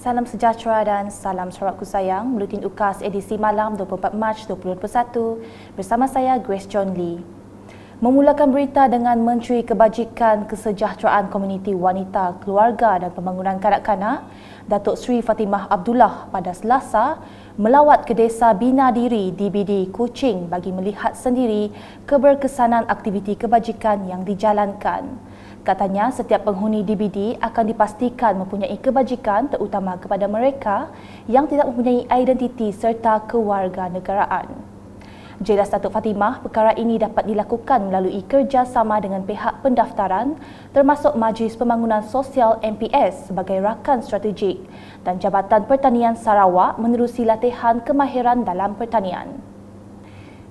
Salam sejahtera dan salam Sarawakku sayang. Buletin UKAS edisi malam 24 Mac 2021 bersama saya Grace John Lee. Memulakan berita dengan Menteri Kebajikan Kesejahteraan Komuniti Wanita, Keluarga dan Pembangunan Kanak-kanak, Datuk Seri Fatimah Abdullah pada Selasa melawat ke Desa Bina Diri DBD Kuching bagi melihat sendiri keberkesanan aktiviti kebajikan yang dijalankan. Katanya, setiap penghuni DBD akan dipastikan mempunyai kebajikan terutama kepada mereka yang tidak mempunyai identiti serta kewarganegaraan. Jelas Datuk Fatimah, perkara ini dapat dilakukan melalui kerjasama dengan pihak pendaftaran termasuk Majlis Pembangunan Sosial MPS sebagai rakan strategik dan Jabatan Pertanian Sarawak menerusi latihan kemahiran dalam pertanian.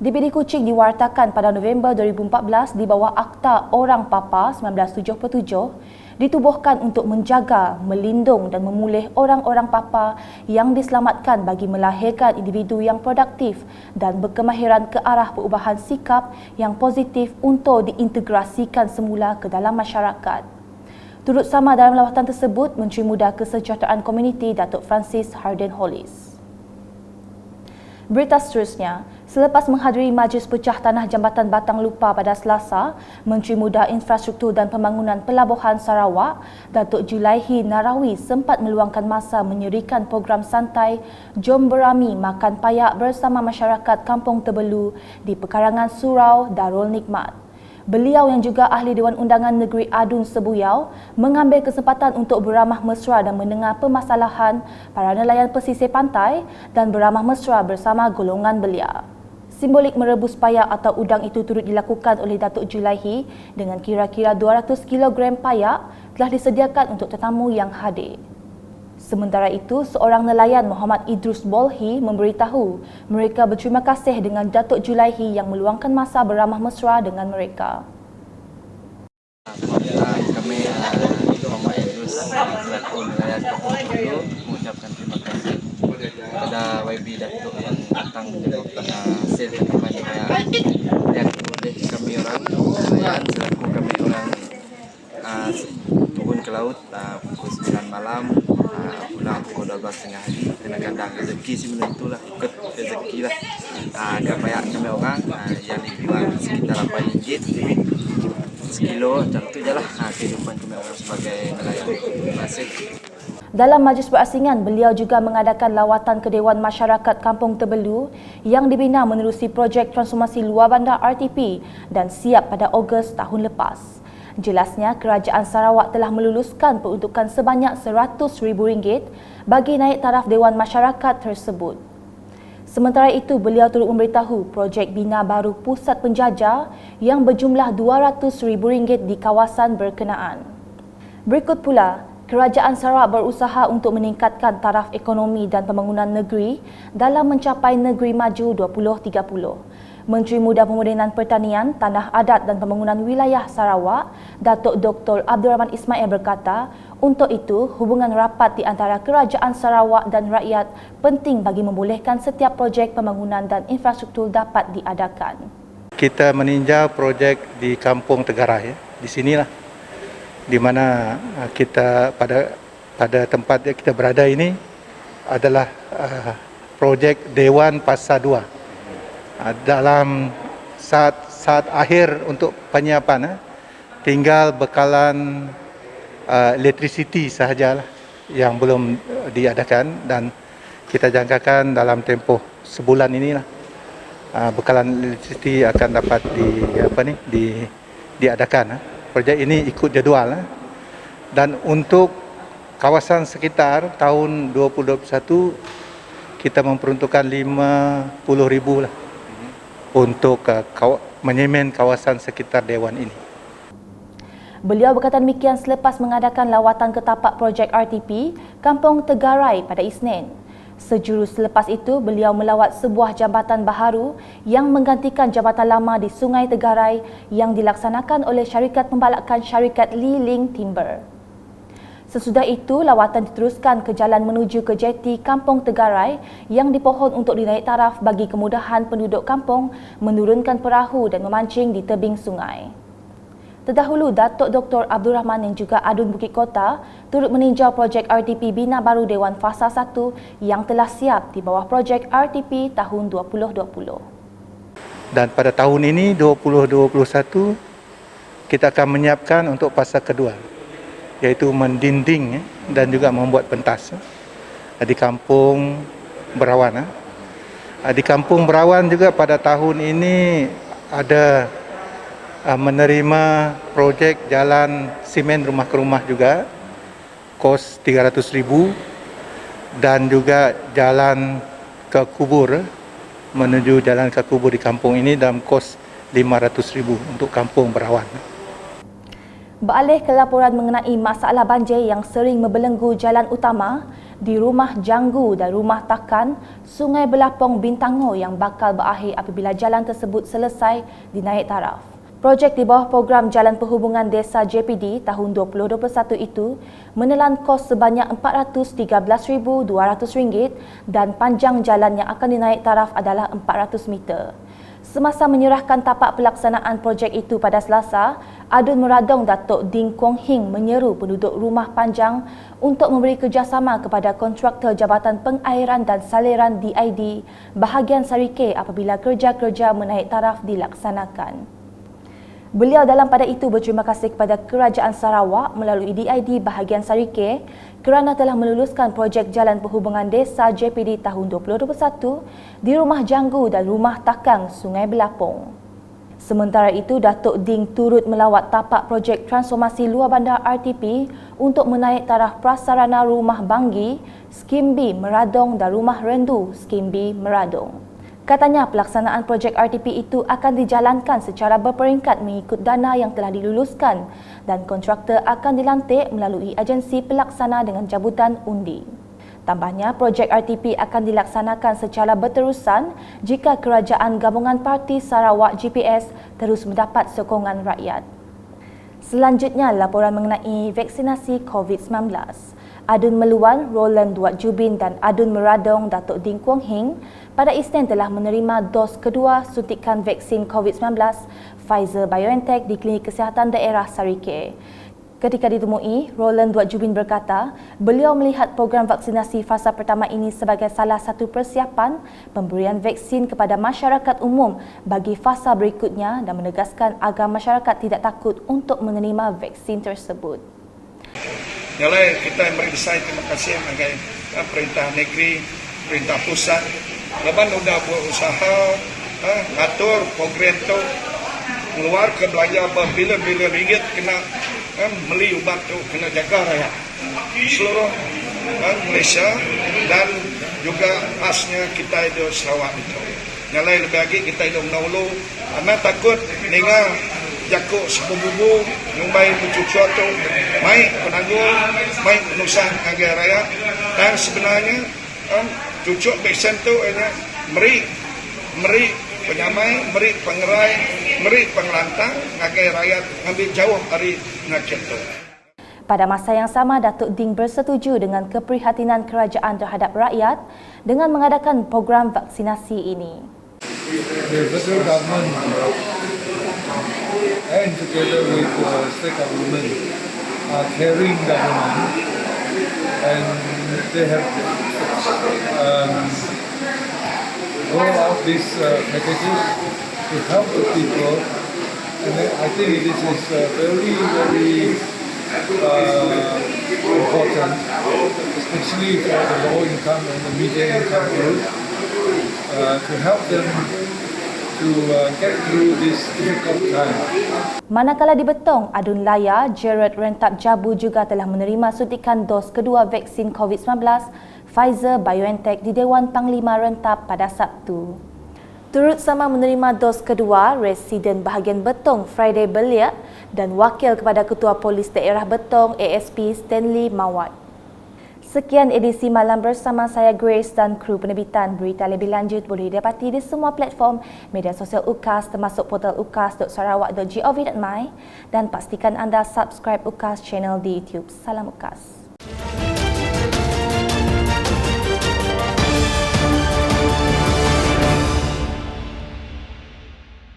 DBD Kuching diwartakan pada November 2014 di bawah Akta Orang Papa 1977 ditubuhkan untuk menjaga, melindung dan memulih orang-orang papa yang diselamatkan bagi melahirkan individu yang produktif dan berkemahiran ke arah perubahan sikap yang positif untuk diintegrasikan semula ke dalam masyarakat. Turut sama dalam lawatan tersebut Menteri Muda Kesejahteraan Komuniti Datuk Francis Harden Hollis. Berita seterusnya, selepas menghadiri Majlis Pecah Tanah Jambatan Batang Lupa pada Selasa, Menteri Muda Infrastruktur dan Pembangunan Pelabuhan Sarawak, Datuk Julaihi Narawi sempat meluangkan masa menyerikan program santai Jom Berami Makan Payak bersama masyarakat Kampung Tebelu di Pekarangan Surau Darul Nikmat. Beliau yang juga Ahli Dewan Undangan Negeri Adun Sebuyau mengambil kesempatan untuk beramah mesra dan mendengar permasalahan para nelayan pesisir pantai dan beramah mesra bersama golongan belia. Simbolik merebus payak atau udang itu turut dilakukan oleh Datuk Julaihi dengan kira-kira 200 kg payak telah disediakan untuk tetamu yang hadir. Sementara itu, seorang nelayan Muhammad Idrus Bolhi memberitahu mereka berterima kasih dengan Datuk Julaihi yang meluangkan masa beramah mesra dengan mereka. Kami Muhammad Idrus selaku nelayan Kampung Tebelu mengucapkan terima kasih kepada YB Datuk yang datang menyebabkan hasil tangkapan yang oleh kami orang nelayan selaku kami orang turun ke laut pukul 9 malam pulang pukul 12.30 hari. Kadang-kadang rezeki sebenarnya itulah, ikut rezeki lah. Agak banyak kami orang yang dijual sekitar RM8 sekilo, macam tu je lah kehidupan kami orang sebagai nelayan. Terima kasih. Dalam majlis berasingan, beliau juga mengadakan lawatan ke Dewan Masyarakat Kampung Tebelu yang dibina menerusi projek transformasi luar bandar RTP dan siap pada Ogos tahun lepas. Jelasnya, Kerajaan Sarawak telah meluluskan peruntukan sebanyak RM100,000 bagi naik taraf Dewan Masyarakat tersebut. Sementara itu, beliau turut memberitahu projek bina baru pusat penjaja yang berjumlah RM200,000 di kawasan berkenaan. Berikut pula, Kerajaan Sarawak berusaha untuk meningkatkan taraf ekonomi dan pembangunan negeri dalam mencapai negeri maju 2030. Menteri Muda Pemodenan Pertanian, Tanah Adat dan Pembangunan Wilayah Sarawak, Datuk Dr. Abdul Rahman Ismail berkata, untuk itu, hubungan rapat di antara Kerajaan Sarawak dan rakyat penting bagi membolehkan setiap projek pembangunan dan infrastruktur dapat diadakan. Kita meninjau projek di Kampung Tegarai, di sinilah di mana kita pada tempat yang kita berada ini adalah projek Dewan Fasa 2. Dalam saat akhir untuk penyiapan, tinggal bekalan elektrisiti sahajalah yang belum diadakan dan kita jangkakan dalam tempoh sebulan inilah bekalan elektrisiti akan dapat diadakan. Projek ini ikut jadual dan untuk kawasan sekitar tahun 2021 kita memperuntukkan 50,000 lah untuk menyemen kawasan sekitar Dewan ini. Beliau berkata demikian selepas mengadakan lawatan ke tapak projek RTP Kampung Tegarai pada Isnin. Sejurus selepas itu, beliau melawat sebuah jambatan baharu yang menggantikan jambatan lama di Sungai Tegarai yang dilaksanakan oleh syarikat pembalakan syarikat Lee Ling Timber. Sesudah itu, lawatan diteruskan ke jalan menuju ke jeti Kampung Tegarai yang dipohon untuk dinaik taraf bagi kemudahan penduduk kampung menurunkan perahu dan memancing di tebing sungai. Terdahulu, Datuk Dr. Abdul Rahman yang juga Adun Bukit Kota turut meninjau projek RTP Bina Baru Dewan Fasa 1 yang telah siap di bawah projek RTP tahun 2020. Dan pada tahun ini 2021 kita akan menyiapkan untuk fasa kedua, iaitu mendinding dan juga membuat pentas di Kampung Berawan. Di Kampung Berawan juga pada tahun ini ada menerima projek jalan simen rumah ke rumah juga, kos 300,000, dan juga jalan ke kubur, menuju jalan ke kubur di kampung ini dalam kos 500,000 untuk Kampung Berawan. Beralih ke laporan mengenai masalah banjir yang sering membelenggu jalan utama di Rumah Janggu dan Rumah Takan, Sungai Belapong Bintango yang bakal berakhir apabila jalan tersebut selesai dinaik taraf. Projek di bawah program Jalan Perhubungan Desa JPD tahun 2021 itu menelan kos sebanyak RM413,200 dan panjang jalan yang akan dinaik taraf adalah 400 meter. Semasa menyerahkan tapak pelaksanaan projek itu pada Selasa, Adun Meradong Datuk Ding Kuang Hing menyeru penduduk Rumah Panjang untuk memberi kerjasama kepada kontraktor Jabatan Pengairan dan Saliran DID bahagian Sarike apabila kerja-kerja menaik taraf dilaksanakan. Beliau dalam pada itu berterima kasih kepada Kerajaan Sarawak melalui DID bahagian Sarike kerana telah meluluskan projek Jalan Perhubungan Desa JPD tahun 2021 di Rumah Janggu dan Rumah Takang, Sungai Belapong. Sementara itu, Datuk Ding turut melawat tapak projek transformasi luar bandar RTP untuk menaik taraf prasarana Rumah Banggi, Skim B Meradong dan Rumah Rendu, Skim B Meradong. Katanya pelaksanaan projek RTP itu akan dijalankan secara berperingkat mengikut dana yang telah diluluskan dan kontraktor akan dilantik melalui agensi pelaksana dengan jabatan undi. Tambahnya, projek RTP akan dilaksanakan secara berterusan jika Kerajaan Gabungan Parti Sarawak GPS terus mendapat sokongan rakyat. Selanjutnya, laporan mengenai vaksinasi COVID-19. Adun Meluan, Roland Duat Jubin dan Adun Meradong Datuk Ding Kuang Hing pada Isnin telah menerima dos kedua suntikan vaksin COVID-19 Pfizer-BioNTech di Klinik Kesihatan Daerah Sarike. Ketika ditemui, Roland Duat Jubin berkata, beliau melihat program vaksinasi fasa pertama ini sebagai salah satu persiapan pemberian vaksin kepada masyarakat umum bagi fasa berikutnya dan menegaskan agar masyarakat tidak takut untuk menerima vaksin tersebut. Nyalai kita beri terima kasih sebagai perintah negeri, perintah pusat. Lepas sudah berusaha ngatur program tu keluar ke belanja berbilion-bilion ringgit kena beli ubat tu kena jaga rakyat seluruh Malaysia dan juga khasnya kita di Sarawak itu. Nyalai lebih lagi kita hidup dahulu karena takut dengar jakuk sebubu nyumbai mencucuk tu mai penanggung mai penusang agar rakyat dan sebenarnya cucuk vaksin tu meri penyamai, meri pengerai, meri pengelantang agar rakyat ambil jauh dari penyakit tu. Pada masa yang sama, Datuk Ding bersetuju dengan keprihatinan kerajaan terhadap rakyat dengan mengadakan program vaksinasi ini. The federal government and together with the state government are carrying government and they have rolled out these packages to help the people, and I think this is very important, especially for the low income and the medium income group, to help them to get through this difficult time. Manakala di Betong, Adun Laya, Gerard Rentap Jabu juga telah menerima suntikan dos kedua vaksin COVID-19 Pfizer-BioNTech di Dewan Panglima Rentap pada Sabtu. Turut sama menerima dos kedua, Residen bahagian Betong Friday Beliat dan Wakil kepada Ketua Polis Daerah Betong ASP Stanley Mawat. Sekian edisi malam bersama saya Grace dan kru penerbitan. Berita lebih lanjut boleh didapati di semua platform media sosial UKAS termasuk portal ukas.sarawak.gov.my dan pastikan anda subscribe UKAS channel di YouTube. Salam UKAS.